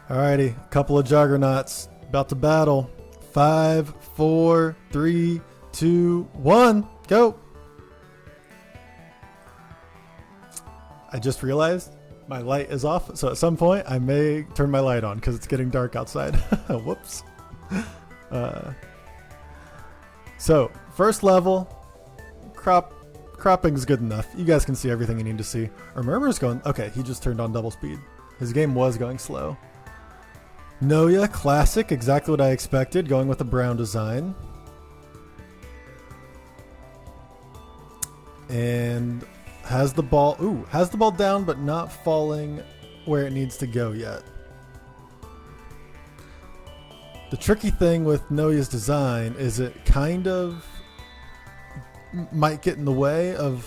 Alrighty, couple of juggernauts about to battle. 5, 4, 3, 2, 1, go! I just realized my light is off, so at some point I may turn my light on because it's getting dark outside. Whoops. So, first level, cropping's good enough. You guys can see everything you need to see. Rrrrmrmr's going, okay, he just turned on double speed. His game was going slow. Noja, classic, exactly what I expected, going with the brown design. And has the ball down but not falling where it needs to go yet. The tricky thing with Noja's design is it kind of might get in the way of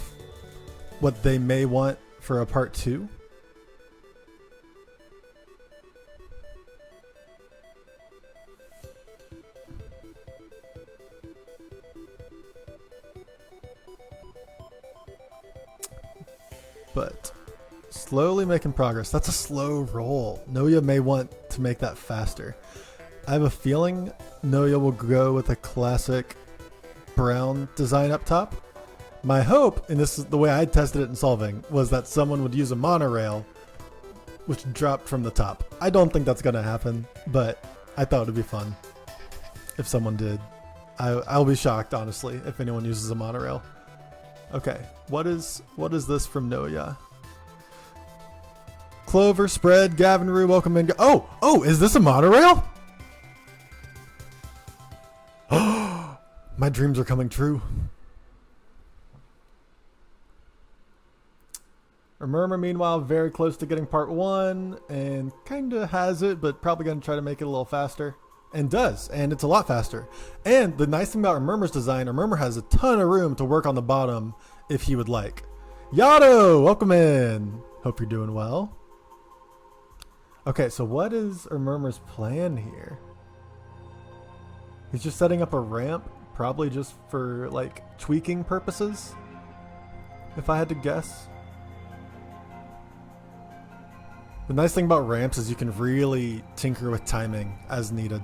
what they may want for a part 2. But slowly making progress. That's a slow roll. Noja may want to make that faster. I have a feeling Noja will go with a classic brown design up top. My hope, and this is the way I tested it in solving, was that someone would use a monorail which dropped from the top. I don't think that's going to happen, but I thought it would be fun if someone did. I'll be shocked, honestly, if anyone uses a monorail. Okay, what is this from Noja? Clover, Spread, Gavin Rue, welcome in. Oh, is this a monorail? My dreams are coming true. Rrrrmrmr, meanwhile, very close to getting part 1 and kind of has it, but probably going to try to make it a little faster. And does, and it's a lot faster. And the nice thing about Rrrrmr's design, Rrrrmrr has a ton of room to work on the bottom if he would like. Yado, welcome in. Hope you're doing well. Okay, so what is Rrrrmr's plan here? He's just setting up a ramp, probably just for like tweaking purposes, if I had to guess. The nice thing about ramps is you can really tinker with timing as needed.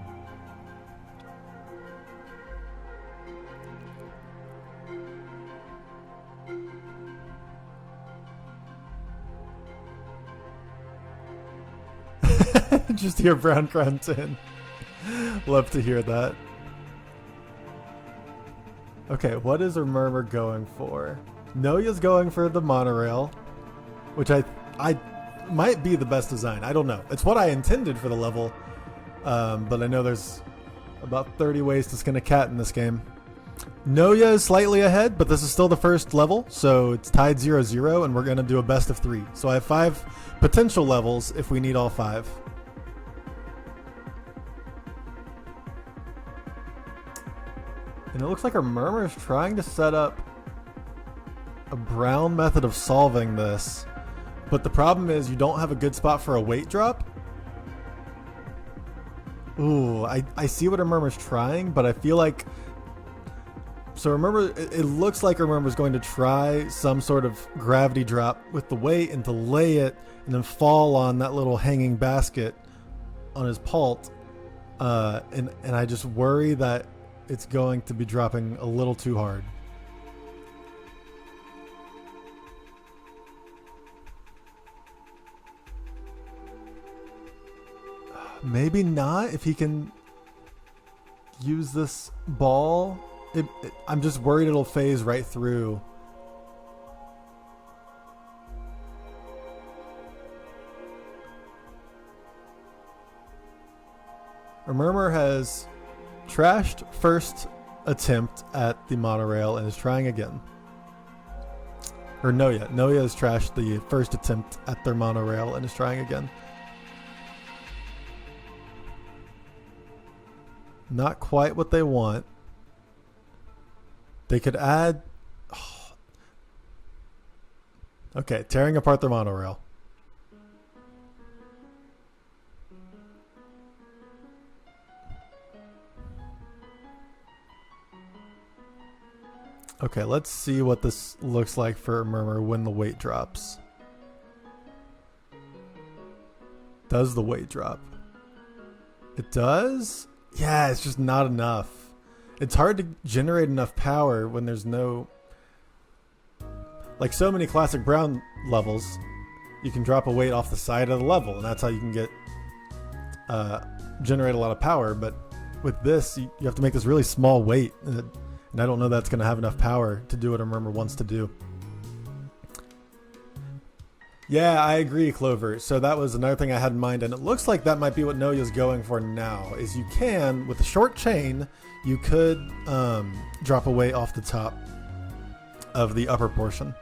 Just hear Brown grunt in. Love to hear that. Okay, what is Rrrrmrmr going for? Noja's going for the monorail, which I might be the best design. I don't know. It's what I intended for the level, but I know there's about 30 ways to skin a cat in this game. Noja is slightly ahead, but this is still the first level, so it's tied 0-0, and we're going to do a best of 3. So I have 5 potential levels if we need all 5. And it looks like Rrrrmrmr is trying to set up a brown method of solving this. But the problem is you don't have a good spot for a weight drop. Ooh, I see what Rrrrmr's trying, but I feel like... So Rrrrmrr, it looks like Rrrrmr's going to try some sort of gravity drop with the weight and delay it and then fall on that little hanging basket on his pult. And I just worry that it's going to be dropping a little too hard. Maybe not if he can use this ball. I'm just worried it'll phase right through. Rrrrmrmr has trashed first attempt at the monorail and is trying again. Or Noja. Noja has trashed the first attempt at their monorail and is trying again. Not quite what they want. They could add... Oh. Okay, tearing apart their monorail. Okay, let's see what this looks like for Rrrrmrmr when the weight drops. Does the weight drop? It does? Yeah, it's just not enough. It's hard to generate enough power when there's no... Like so many classic Brown levels, you can drop a weight off the side of the level, and that's how you can get generate a lot of power. But with this, you have to make this really small weight, and I don't know that's going to have enough power to do what rrrrmrmr wants to do. Yeah, I agree, Clover. So that was another thing I had in mind, and it looks like that might be what Noja's going for now, is you can, with a short chain, you could drop a weight off the top of the upper portion.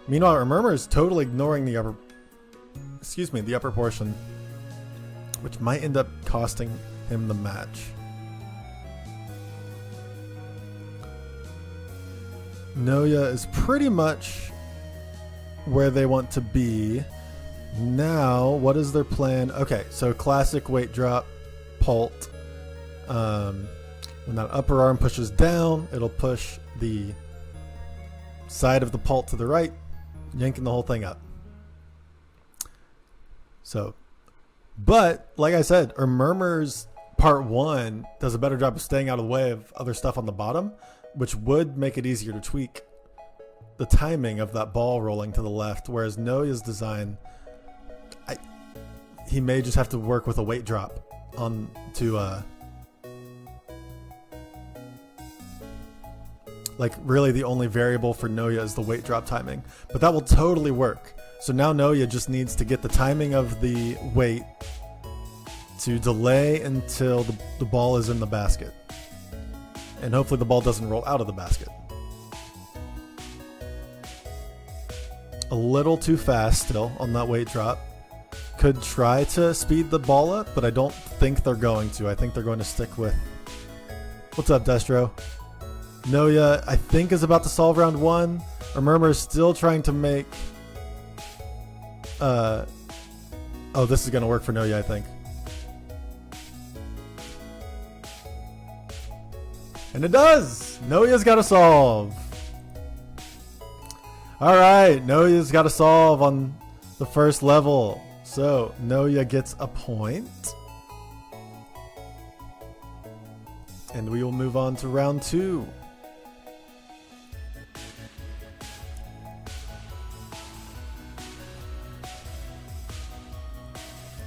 Meanwhile, rrrrmrmr is totally ignoring the upper portion, which might end up costing him the match. Noja is pretty much where they want to be. Now, what is their plan? Okay, so classic weight drop, pult. When that upper arm pushes down, it'll push the side of the pult to the right, yanking the whole thing up. So, but like I said, rrrrmrmr's part 1 does a better job of staying out of the way of other stuff on the bottom, which would make it easier to tweak the timing of that ball rolling to the left, whereas Noja's design, he may just have to work with a weight drop on to like really the only variable for Noja is the weight drop timing, but that will totally work. So now Noja just needs to get the timing of the weight to delay until the ball is in the basket, and hopefully the ball doesn't roll out of the basket. A little too fast still on that weight drop. Could try to speed the ball up, but I don't think they're going to. I think they're going to stick with... What's up, Destro? Noja, I think, is about to solve round 1. rrrrmrmr is still trying to make... Oh, this is going to work for Noja, I think. And it does! Noja's got to solve. Alright, Noja's got to solve on the first level. So, Noja gets a point. And we will move on to round 2.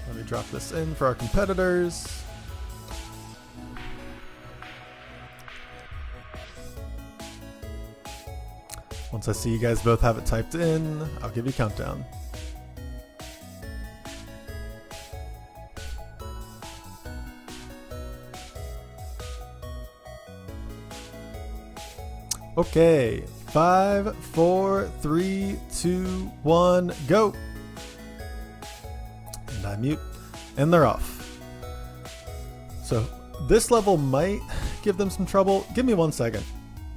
Let me drop this in for our competitors. Once I see you guys both have it typed in, I'll give you a countdown. Okay, 5, 4, 3, 2, 1, go! And I mute, and they're off. So this level might give them some trouble. Give me 1 second.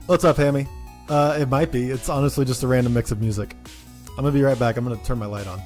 What's up, Hammy? It might be. It's honestly just a random mix of music. I'm gonna be right back. I'm gonna turn my light on.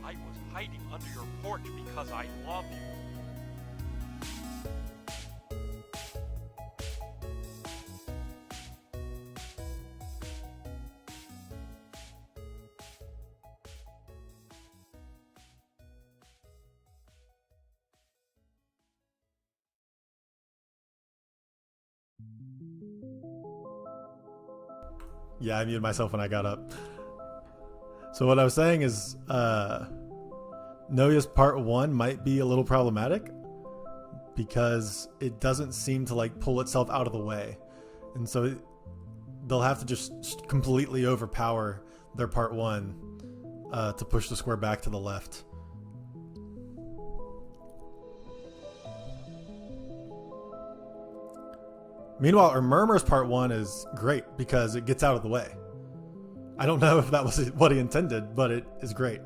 I was hiding under your porch because I love you. Yeah, I muted myself when I got up. So what I was saying is, Noja's part 1 might be a little problematic because it doesn't seem to like pull itself out of the way, and so they'll have to just completely overpower their part 1 to push the square back to the left. Meanwhile, rrrrmrmr's part 1 is great because it gets out of the way. I don't know if that was what he intended, but it is great.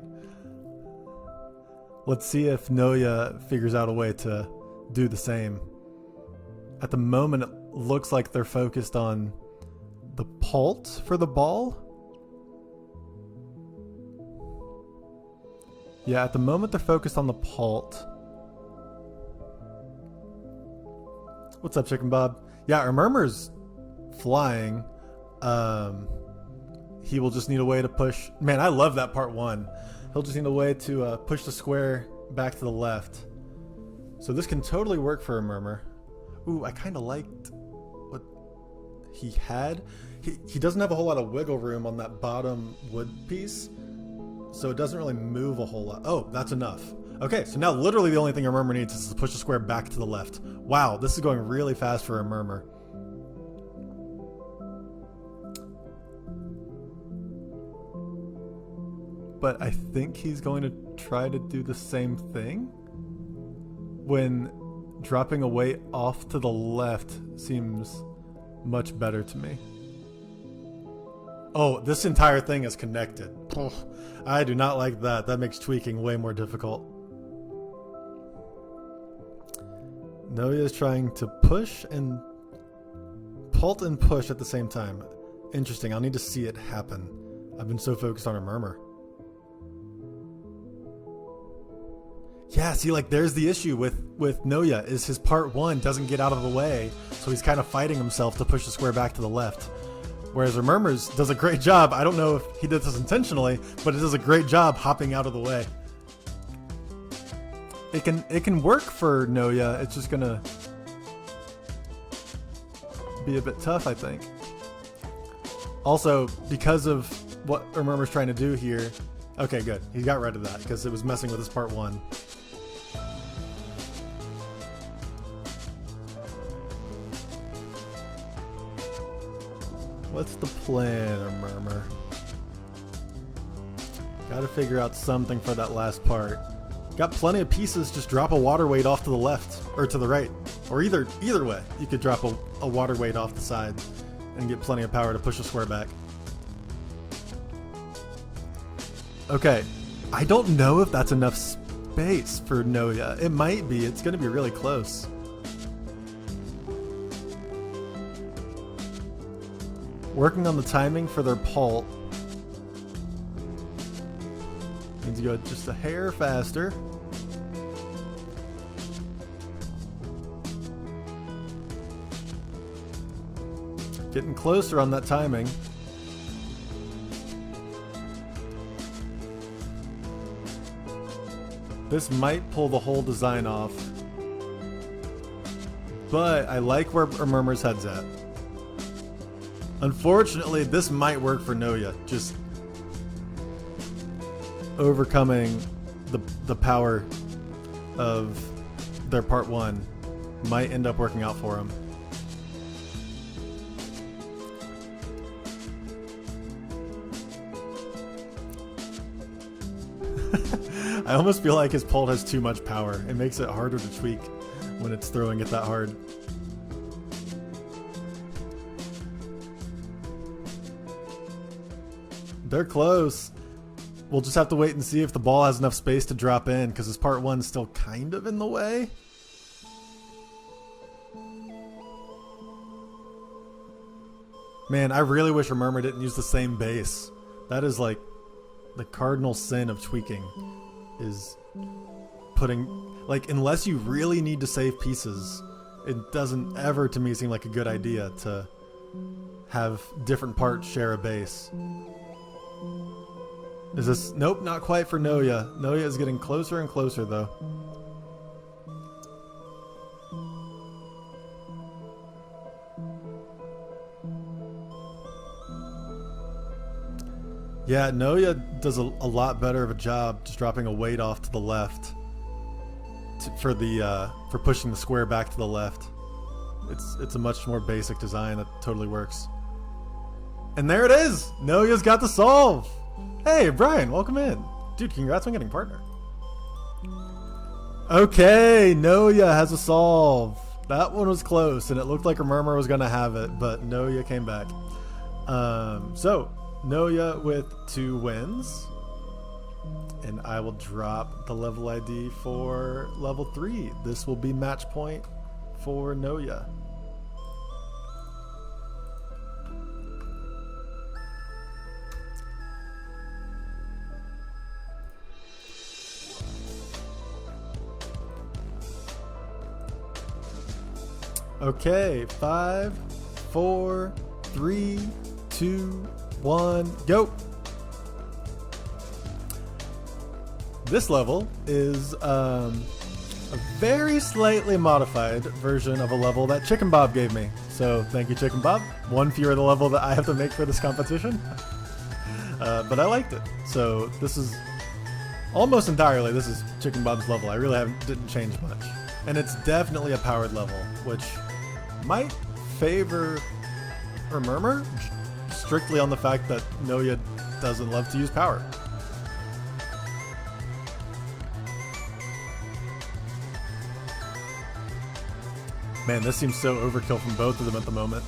Let's see if Noja figures out a way to do the same. At the moment, it looks like they're focused on the pult for the ball. Yeah, at the moment they're focused on the pult. What's up, Chicken Bob? Yeah, rrrrmrmr's flying. He will just need a way to push. Man, I love that part 1. He'll just need a way to push the square back to the left. So this can totally work for rrrrmrmr. Ooh, I kind of liked what he had. He doesn't have a whole lot of wiggle room on that bottom wood piece, so it doesn't really move a whole lot. Oh, that's enough. Okay, so now literally the only thing rrrrmrmr needs is to push the square back to the left. Wow, this is going really fast for rrrrmrmr. But I think he's going to try to do the same thing. When dropping a weight off to the left seems much better to me. Oh, this entire thing is connected. Ugh, I do not like that. That makes tweaking way more difficult. Noja is trying to push and pult and push at the same time. Interesting. I'll need to see it happen. I've been so focused on rrrrmrmr. Yeah, see, like, there's the issue with Noja, is his part 1 doesn't get out of the way, so he's kind of fighting himself to push the square back to the left. Whereas rrrrmrmr's does a great job. I don't know if he did this intentionally, but it does a great job hopping out of the way. It can work for Noja. It's just gonna be a bit tough, I think. Also, because of what rrrrmrmr's trying to do here. Okay, good. He got rid of that because it was messing with his part 1. What's the plan, rrrrmrmr? Gotta figure out something for that last part. Got plenty of pieces, just drop a water weight off to the left, or to the right. Or either way, you could drop a water weight off the side and get plenty of power to push the square back. Okay, I don't know if that's enough space for Noja. It might be, it's gonna be really close. Working on the timing for their pult. Needs to go just a hair faster. Getting closer on that timing. This might pull the whole design off. But I like where rrrrmrmr's head's at. Unfortunately, this might work for Noja. Just overcoming the power of their part 1 might end up working out for him. I almost feel like his pult has too much power. It makes it harder to tweak when it's throwing it that hard. They're close. We'll just have to wait and see if the ball has enough space to drop in, because his part 1's still kind of in the way. Man, I really wish rrrrmrmr didn't use the same base. That is like the cardinal sin of tweaking, is putting, like, unless you really need to save pieces, it doesn't ever to me seem like a good idea to have different parts share a base. Is this? Nope, not quite for Noja. Noja is getting closer and closer, though. Yeah, Noja does a lot better of a job just dropping a weight off to the left for pushing the square back to the left. It's a much more basic design that totally works. And there it is! Noja's got the solve! Hey, Brian, welcome in. Dude, congrats on getting partner. Okay, Noja has a solve. That one was close, and it looked like rrrrmrmr was going to have it, but Noja came back. So, Noja with 2 wins. And I will drop the level ID for level 3. This will be match point for Noja. Okay, 5, 4, 3, 2, 1, go! This level is a very slightly modified version of a level that Chicken Bob gave me. So thank you, Chicken Bob. One fewer the level that I have to make for this competition. But I liked it. So this is almost entirely, this is Chicken Bob's level. I really didn't change much. And it's definitely a powered level, which might favor rrrmrmr strictly on the fact that Noja doesn't love to use power. Man, this seems so overkill from both of them at the moment.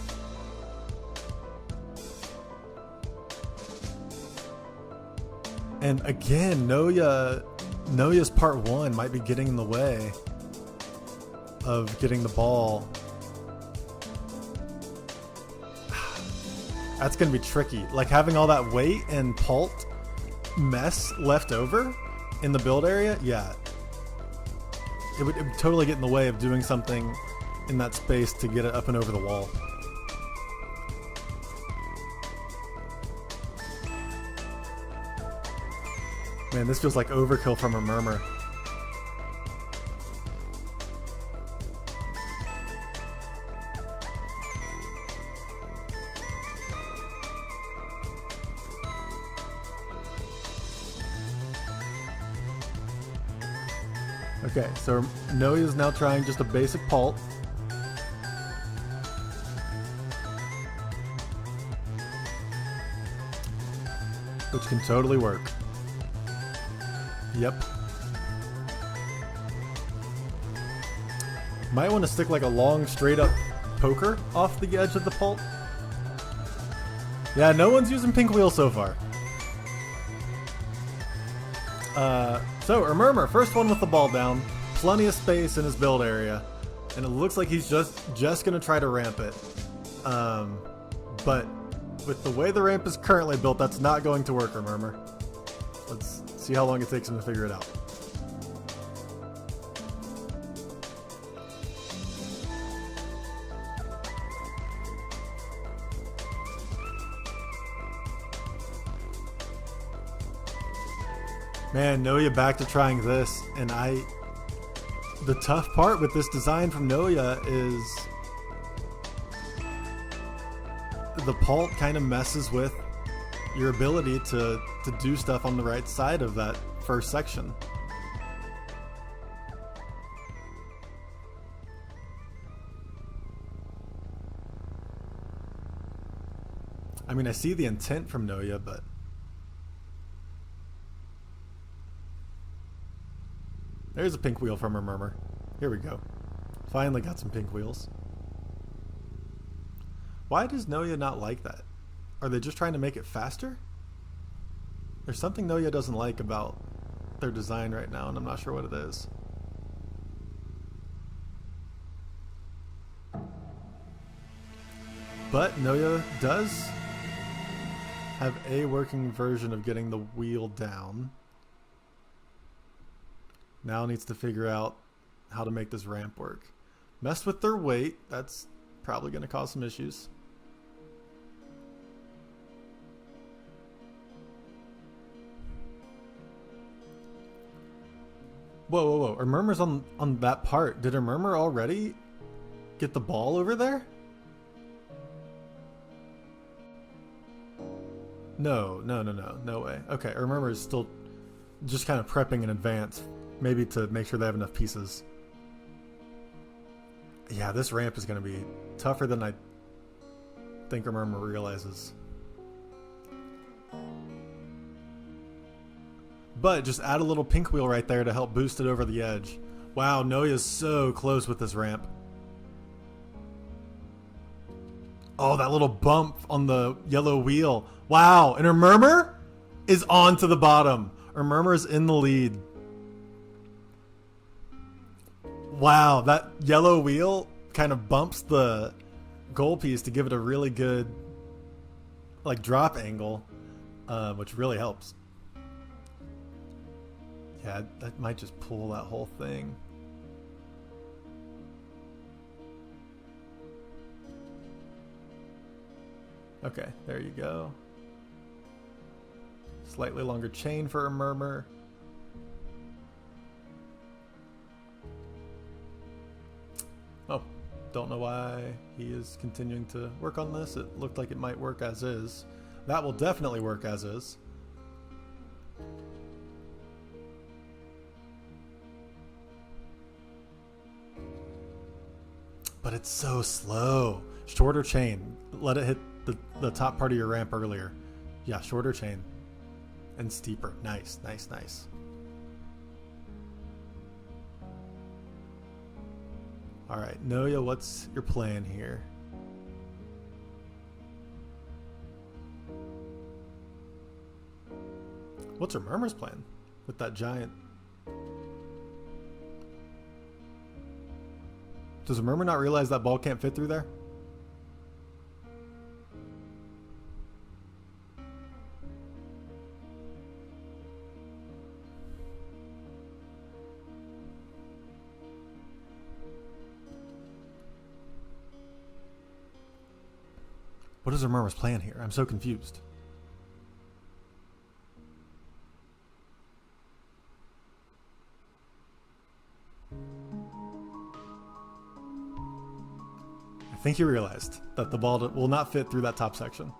And again, Noja's part 1 might be getting in the way of getting the ball. That's going to be tricky. Like having all that weight and pult mess left over in the build area, yeah. It would totally get in the way of doing something in that space to get it up and over the wall. Man, this feels like overkill from rrrmrmr. Okay, so Noja is now trying just a basic pult. Which can totally work. Yep. Might want to stick like a long straight up poker off the edge of the pult. Yeah, no one's using pink wheel so far. So rrrmrmr, first one with the ball down, plenty of space in his build area, and it looks like he's just gonna try to ramp it. But with the way the ramp is currently built, that's not going to work, rrrmrmr. Let's see how long it takes him to figure it out. Man, Noja back to trying this, and the tough part with this design from Noja is the pult kind of messes with your ability to do stuff on the right side of that first section. I mean, I see the intent from Noja, but there's a pink wheel from rrrmrmr. Here we go. Finally got some pink wheels. Why does Noja not like that? Are they just trying to make it faster? There's something Noja doesn't like about their design right now, and I'm not sure what it is. But Noja does have a working version of getting the wheel down. Now needs to figure out how to make this ramp work. Messed with their weight. That's probably going to cause some issues. Whoa, whoa, whoa. rrrmrmr's on that part. Did rrrmrmr already get the ball over there? No, no, no, no. No way. Okay, rrrmrmr is still just kind of prepping in advance. Maybe to make sure they have enough pieces. Yeah, this ramp is going to be tougher than I think rrrmrmr realizes. But just add a little pink wheel right there to help boost it over the edge. Wow, Noja's so close with this ramp. Oh, that little bump on the yellow wheel. Wow, and rrrmrmr is on to the bottom. rrrmrmr is in the lead. Wow, that yellow wheel kind of bumps the goal piece to give it a really good like drop angle, which really helps. Yeah, that might just pull that whole thing. Okay, there you go. Slightly longer chain for a murmur. Oh, don't know why he is continuing to work on this. It looked like it might work as is. That will definitely work as is. But it's so slow. Shorter chain. Let it hit the top part of your ramp earlier. Yeah, shorter chain. And steeper. Nice, nice, nice. Alright, Noja, what's your plan here? What's her Murmur's plan with that giant? Does a Murmur not realize that ball can't fit through there? What is her Murmur's plan here? I'm so confused. I think he realized that the ball will not fit through that top section.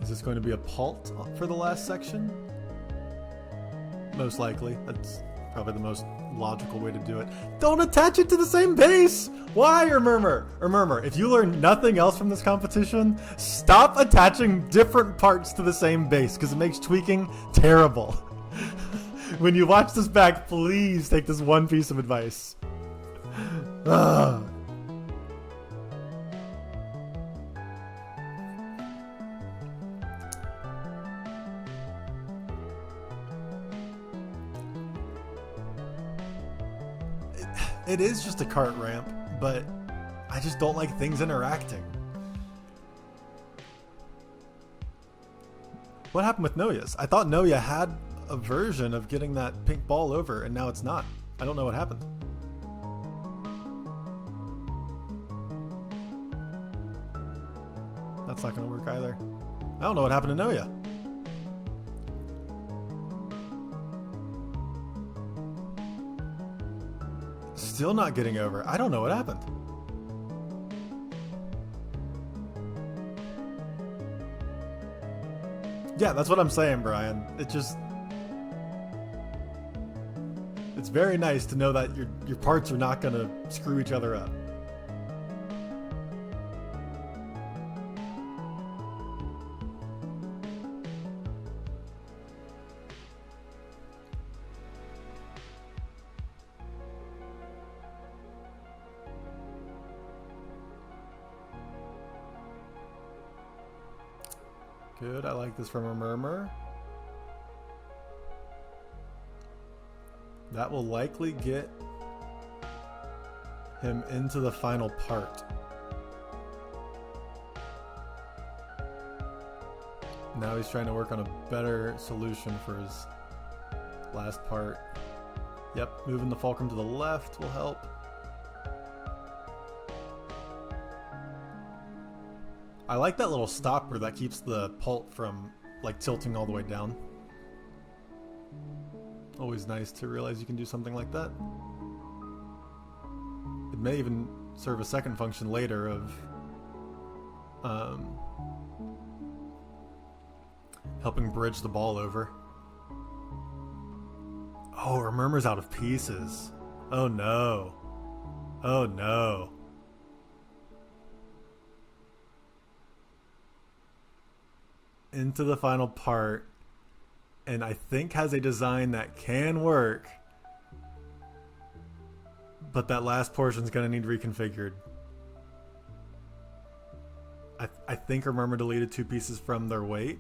Is this going to be a pult for the last section? Most likely. That's probably the most logical way to do it. Don't attach it to the same base! Why, Murmur, if you learn nothing else from this competition, stop attaching different parts to the same base, because it makes tweaking terrible. When you watch this back, please take this one piece of advice. Ugh. It is just a cart ramp, but I just don't like things interacting. What happened with Noja's? I thought Noja had a version of getting that pink ball over, and now it's not. I don't know what happened. That's not going to work either. I don't know what happened to Noja. Still not getting over. I don't know what happened. Yeah, that's what I'm saying, Brian. It's very nice to know that your parts are not gonna screw each other up. Good, I like this from a Murmur. That will likely get him into the final part. Now he's trying to work on a better solution for his last part. Yep, moving the fulcrum to the left will help. I like that little stopper that keeps the pult from like tilting all the way down. Always nice to realize you can do something like that. It may even serve a second function later of helping bridge the ball over. Oh, our Murmur's out of pieces. Oh no. Oh no. Into the final part, and I think has a design that can work, but that last portion is going to need reconfigured. I think our Murmur deleted two pieces from their weight.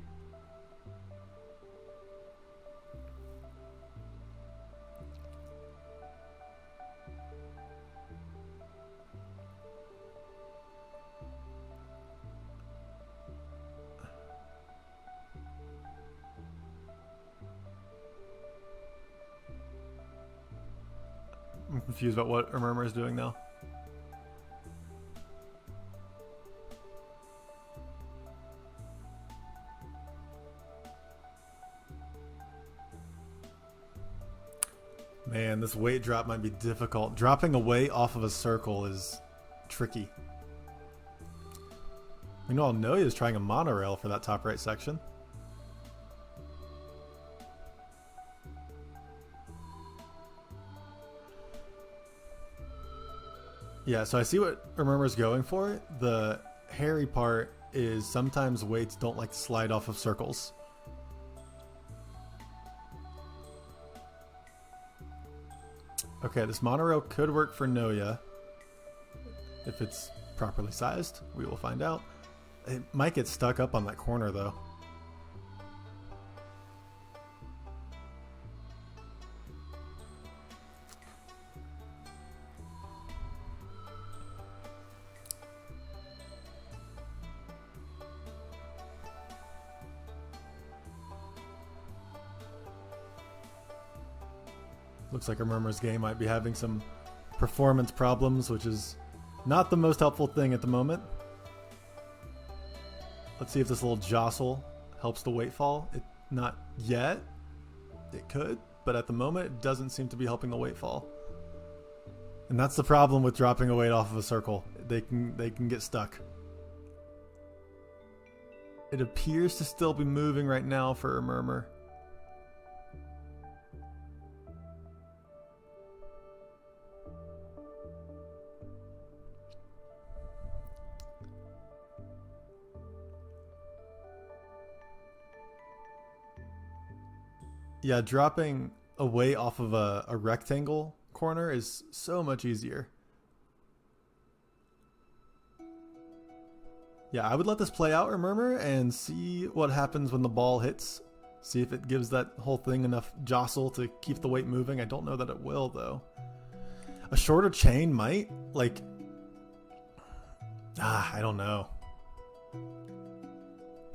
confused about what rrrmrmr is doing now. Man, this weight drop might be difficult. Dropping a weight off of a circle is tricky. Meanwhile, Noja is trying a monorail for that top right section. Yeah, so I see what rrrmrmr is going for. The hairy part is sometimes weights don't like to slide off of circles. Okay, this monorail could work for Noja if it's properly sized. We will find out. It might get stuck up on that corner though. Looks like rrrmrmr's game might be having some performance problems, which is not the most helpful thing at the moment. Let's see if this little jostle helps the weight fall. Not yet. It could, but at the moment it doesn't seem to be helping the weight fall. And that's the problem with dropping a weight off of a circle. They can get stuck. It appears to still be moving right now for rrrmrmr. Yeah, dropping a weight off of a rectangle corner is so much easier. Yeah, I would let this play out, rrrmrmr, and see what happens when the ball hits. See if it gives that whole thing enough jostle to keep the weight moving. I don't know that it will, though. A shorter chain might, like... I don't know.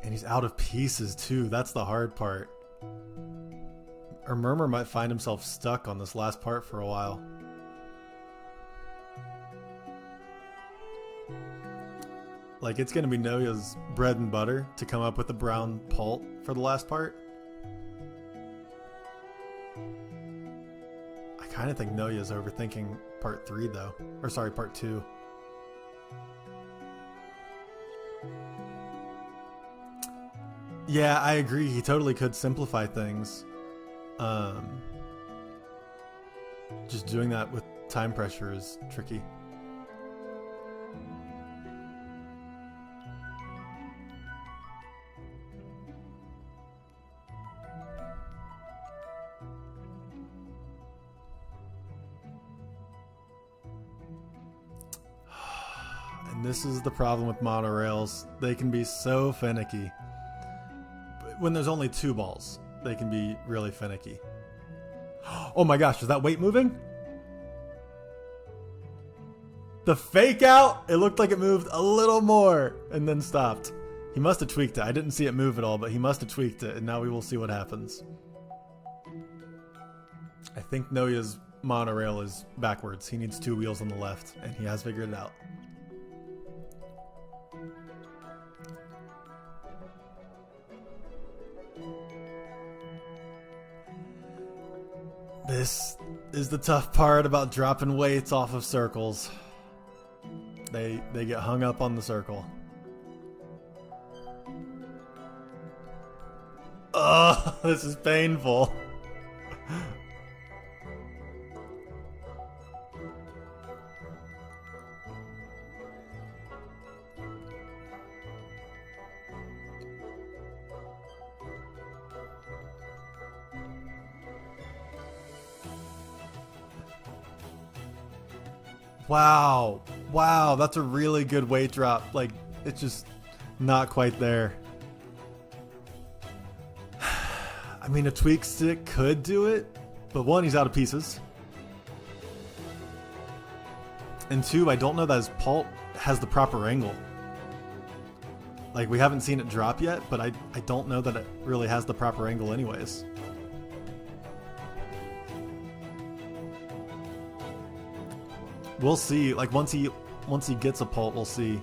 And he's out of pieces, too. That's the hard part. rrrmrmr might find himself stuck on this last part for a while. Like, it's going to be Noja's bread and butter to come up with the brown pult for the last part. I kind of think Noja's overthinking part 3, though. Or sorry, part 2. Yeah, I agree. He totally could simplify things. Just doing that with time pressure is tricky. And this is the problem with monorails. They can be so finicky. When there's only 2 balls, they can be really finicky. Oh my gosh, is that weight moving? The fake out, it looked like it moved a little more and then stopped. He must have tweaked it. I didn't see it move at all, but he must have tweaked it, and now we will see what happens. I think Noja's monorail is backwards. He needs 2 wheels on the left, and he has figured it out. This is the tough part about dropping weights off of circles. They get hung up on the circle. Oh, this is painful. Wow. Wow, that's a really good weight drop. Like, it's just not quite there. I mean, a tweak stick could do it, but 1, he's out of pieces. And 2, I don't know that his pult has the proper angle. Like, we haven't seen it drop yet, but I don't know that it really has the proper angle anyways. We'll see. Like once he gets a pult, we'll see.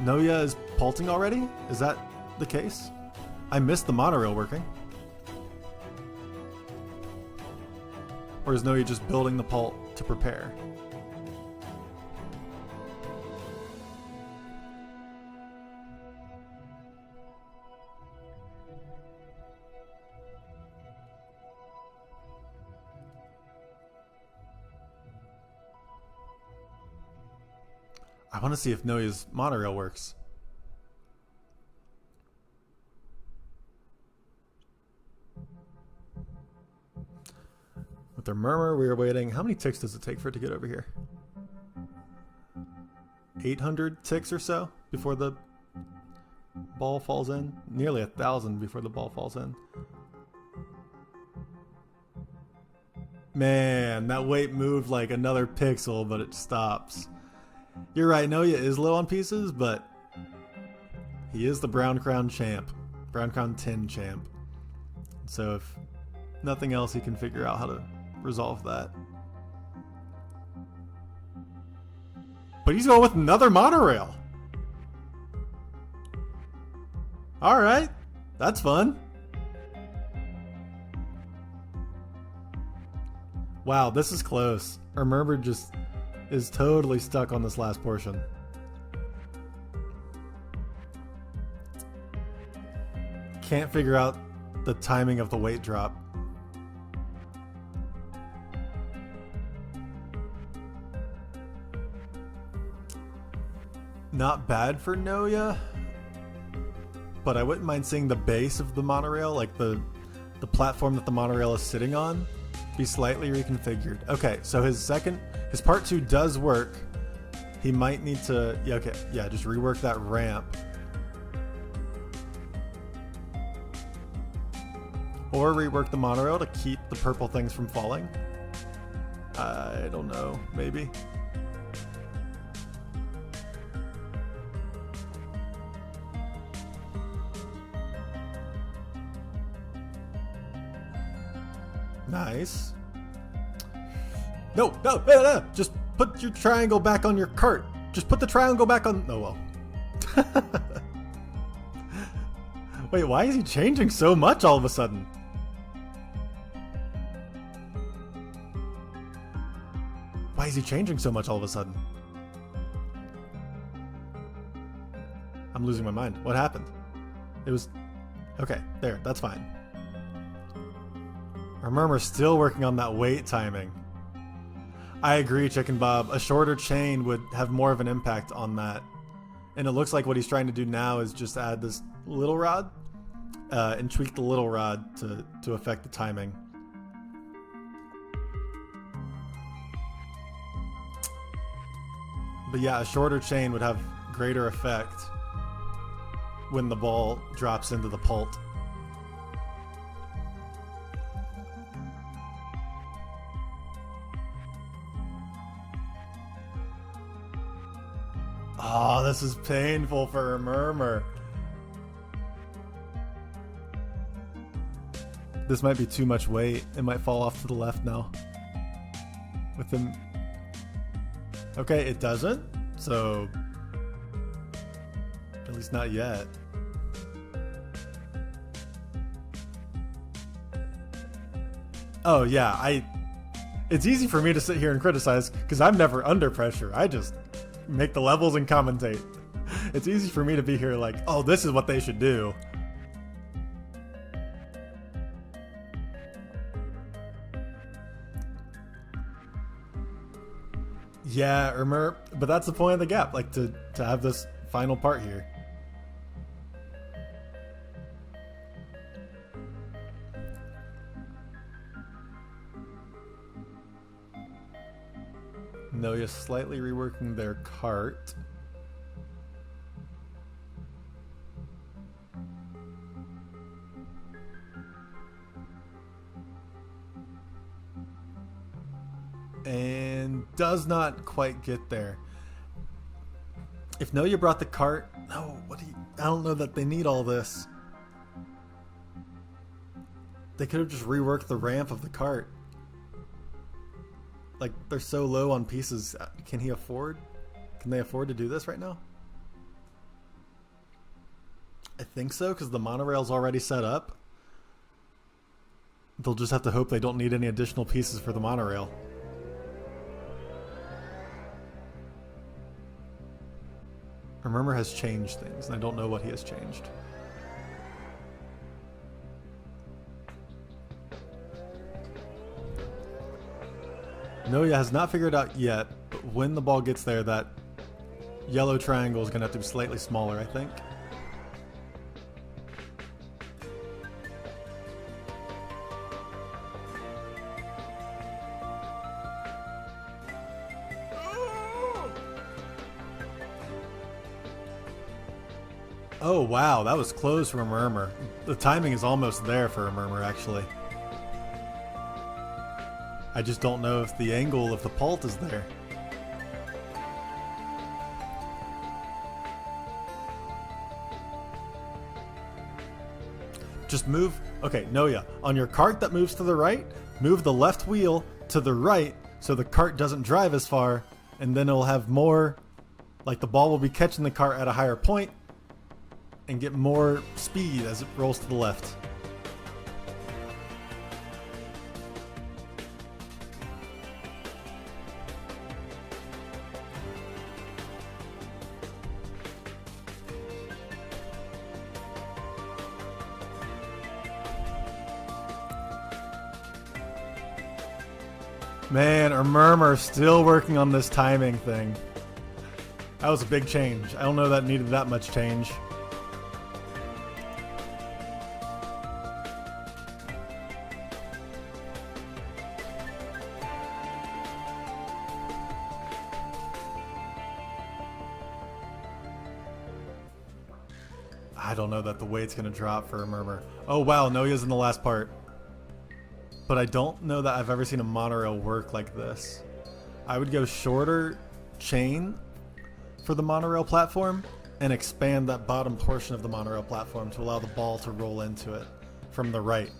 Noja is pulting already? Is that the case? I missed the monorail working. Or is Noja just building the pult to prepare? I want to see if Noja's monorail works. With their murmur, we are waiting. How many ticks does it take for it to get over here? 800 ticks or so before the ball falls in? Nearly 1,000 before the ball falls in. Man, that weight moved like another pixel, but it stops. You're right, Noja is low on pieces, but he is the Brown Crown champ. Brown Crown 10 champ. So if nothing else, he can figure out how to resolve that. But he's going with another monorail. Alright, that's fun. Wow, this is close. rrrrmrmr just is totally stuck on this last portion. Can't figure out the timing of the weight drop. Not bad for Noja, but I wouldn't mind seeing the base of the monorail, like the platform that the monorail is sitting on, be slightly reconfigured. Okay, so his part 2 does work. He might need to, just rework that ramp. Or rework the monorail to keep the purple things from falling. I don't know, maybe. Nice. No, just put your triangle back on your cart. Just put the triangle back on. Oh, well. Wait, why is he changing so much all of a sudden? Why is he changing so much all of a sudden? I'm losing my mind. What happened? It was... Okay, there, that's fine. rrrrmrmr's still working on that weight timing. I agree, Chicken Bob. A shorter chain would have more of an impact on that. And it looks like what he's trying to do now is just add this little rod and tweak the little rod to affect the timing. But yeah, a shorter chain would have greater effect when the ball drops into the pult. Oh, this is painful for rrrrmrmr. This might be too much weight. It might fall off to the left now. With him... Okay, it doesn't. So... At least not yet. Oh, yeah, It's easy for me to sit here and criticize, because I'm never under pressure. I just make the levels and commentate. It's easy for me to be here like, oh, this is what they should do. Yeah, rrrrmrmr, but that's the point of the gap, like to have this final part here. Noja slightly reworking their cart. And does not quite get there. If Noja brought the cart, no, I don't know that they need all this. They could have just reworked the ramp of the cart. Like, they're so low on pieces. Can they afford to do this right now? I think so, because the monorail's already set up. They'll just have to hope they don't need any additional pieces for the monorail. Rrrmrmr has changed things, and I don't know what he has changed. Noja has not figured out yet, but when the ball gets there, that yellow triangle is going to have to be slightly smaller, I think. Oh wow, that was close for Rrrmrmr. The timing is almost there for Rrrmrmr, actually. I just don't know if the angle of the pult is there. Just move. Okay, Noja, on your cart that moves to the right, move the left wheel to the right so the cart doesn't drive as far, and then it'll have more, like the ball will be catching the cart at a higher point and get more speed as it rolls to the left. Man, Rrrmrmr still working on this timing thing. That was a big change. I don't know that needed that much change. I don't know that the weight's going to drop for Rrrmrmr. Oh wow, Noja's in the last part. But I don't know that I've ever seen a monorail work like this. I would go shorter chain for the monorail platform and expand that bottom portion of the monorail platform to allow the ball to roll into it from the right,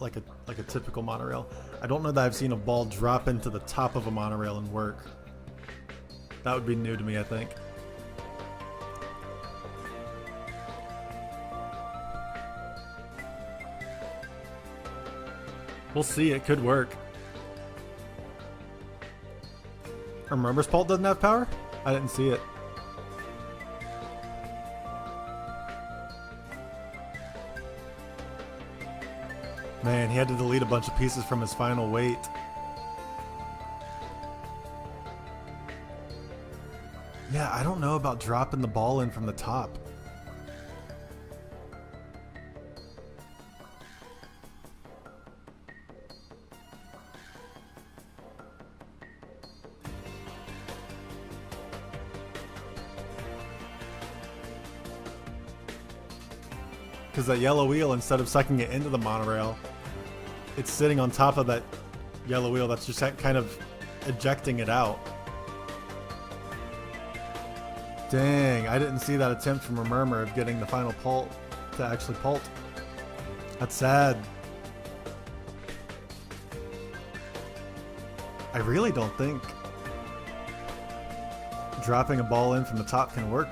like a typical monorail. I don't know that I've seen a ball drop into the top of a monorail and work. That would be new to me, I think. We'll see, it could work. Rrrmrmr's pult doesn't have power? I didn't see it. Man, he had to delete a bunch of pieces from his final weight. Yeah, I don't know about dropping the ball in from the top. Because that yellow wheel, instead of sucking it into the monorail, it's sitting on top of that yellow wheel that's just kind of ejecting it out. Dang, I didn't see that attempt from Rrrmrmr of getting the final pult to actually pult. That's sad. I really don't think dropping a ball in from the top can work.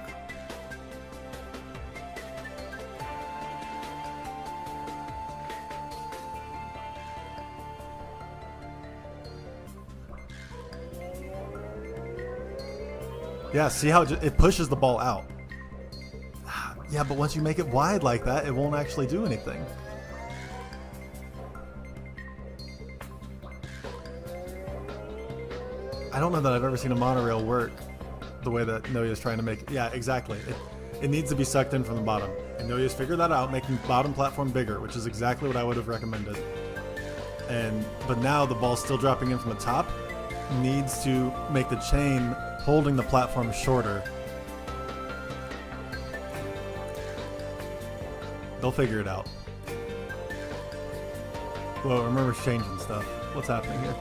Yeah, see how it pushes the ball out. Yeah, but once you make it wide like that, it won't actually do anything. I don't know that I've ever seen a monorail work the way that Noja's trying to make it. Yeah, exactly. It needs to be sucked in from the bottom. And Noja's figured that out, making the bottom platform bigger, which is exactly what I would have recommended. But now the ball's still dropping in from the top. Needs to make the chain holding the platform shorter. They'll figure it out. Whoa, Rrrmrmr's changing stuff. What's happening here?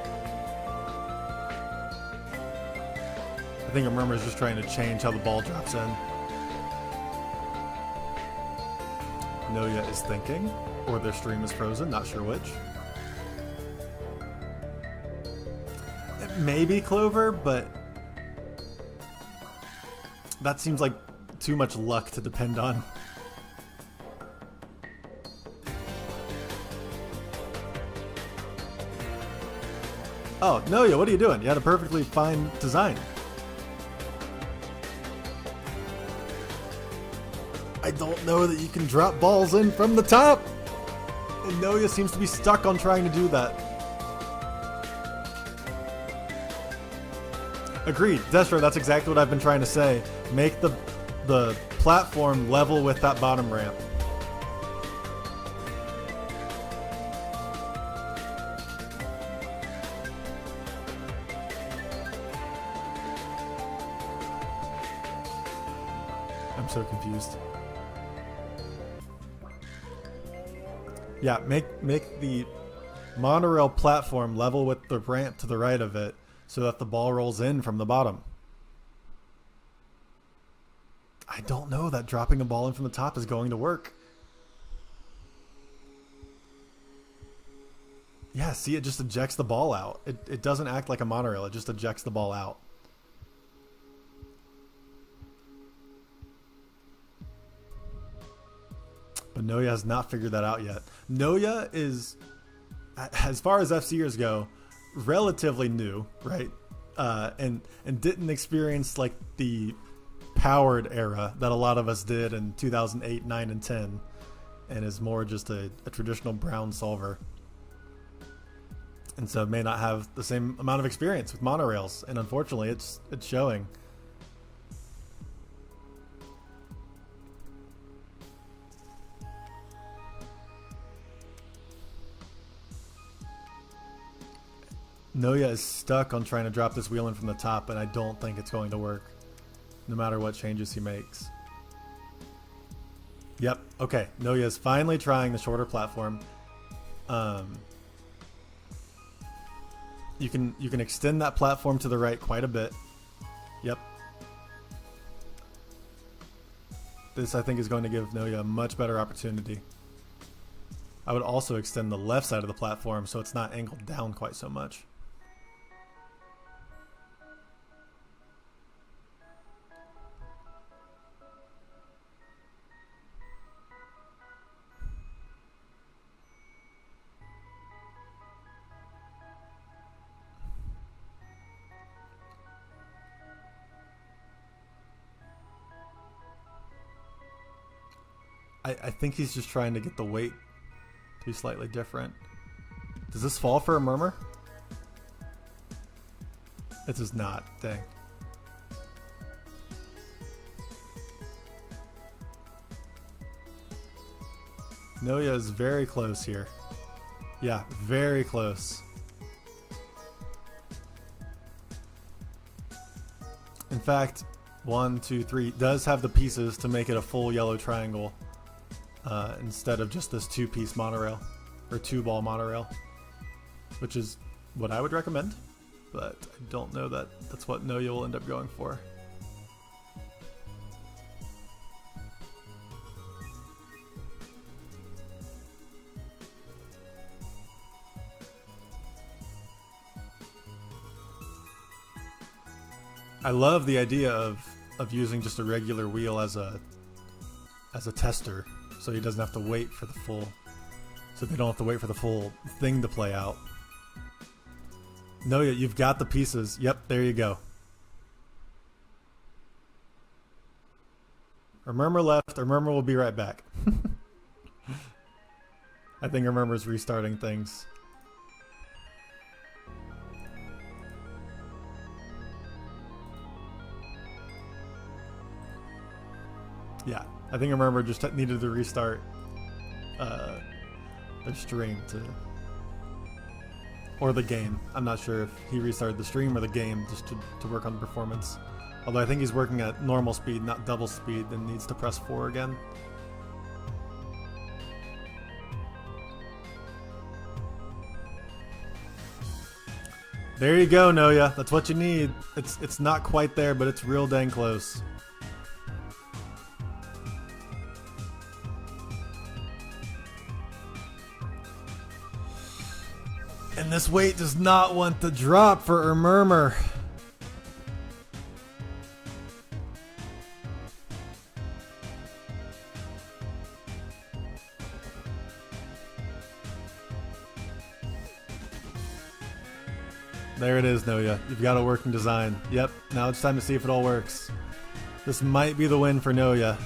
I think Rrrmrmr's just trying to change how the ball drops in. Noja is thinking, or their stream is frozen, not sure which. maybe Clover, but that seems like too much luck to depend on. Oh, Noya, what are you doing? You had a perfectly fine design. I don't know that you can drop balls in from the top. And Noya seems to be stuck on trying to do that. Agreed. Destro, that's exactly what I've been trying to say. Make the platform level with that bottom ramp. I'm so confused. Yeah, make the monorail platform level with the ramp to the right of it so that the ball rolls in from the bottom. I don't know that dropping a ball in from the top is going to work. Yeah, see, it just ejects the ball out. It doesn't act like a monorail, it just ejects the ball out. But Noya has not figured that out yet. Noya is, as far as F-Seers go, relatively new, right? And didn't experience like the powered era that a lot of us did in 2008, 9, and 10, and is more just a traditional brown solver. And so may not have the same amount of experience with monorails, and unfortunately it's showing. Noya is stuck on trying to drop this wheel in from the top, and I don't think it's going to work, no matter what changes he makes. Yep, okay, Noya is finally trying the shorter platform. You can extend that platform to the right quite a bit. Yep. This, I think, is going to give Noya a much better opportunity. I would also extend the left side of the platform so it's not angled down quite so much. I think he's just trying to get the weight to be slightly different. Does this fall for a murmur? It does not. Dang. Noya is very close here. Yeah, very close. In fact, 1, 2, 3 does have the pieces to make it a full yellow triangle. Instead of just this 2-piece monorail, or 2-ball monorail, which is what I would recommend, but I don't know that that's what Noya will end up going for. I love the idea of using just a regular wheel as a tester. So he doesn't have to wait for the full, so they don't have to wait for the full thing to play out. Noya, you've got the pieces. Yep, there you go. rrrmrmr left. rrrmrmr will be right back. I think rrrmrmr's restarting things. Yeah. I think rrrmrmr just needed to restart their stream or the game. I'm not sure if he restarted the stream or the game just to work on performance. Although I think he's working at normal speed, not double speed, and needs to press 4 again. There you go, Noya. That's what you need. It's not quite there, but it's real dang close. And this weight does not want to drop for rrrrmrmr. There it is, Noja. You've got a working design. Yep, now it's time to see if it all works. This might be the win for Noja.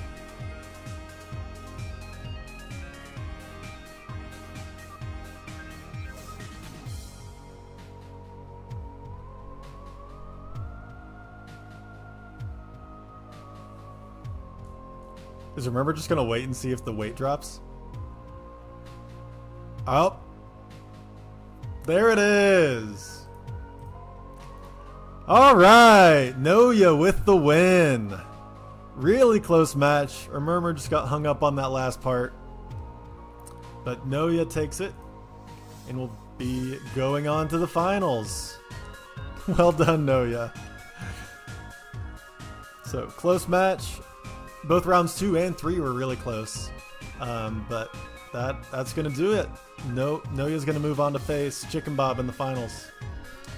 Is rrrrmrmr just gonna wait and see if the weight drops? Oh. There it is. Alright, Noja with the win. Really close match. rrrrmrmr just got hung up on that last part. But Noja takes it and will be going on to the finals. Well done, Noja. So, close match. Both rounds 2 and 3 were really close. But that's going to do it. Noja's going to move on to face Chicken Bob in the finals.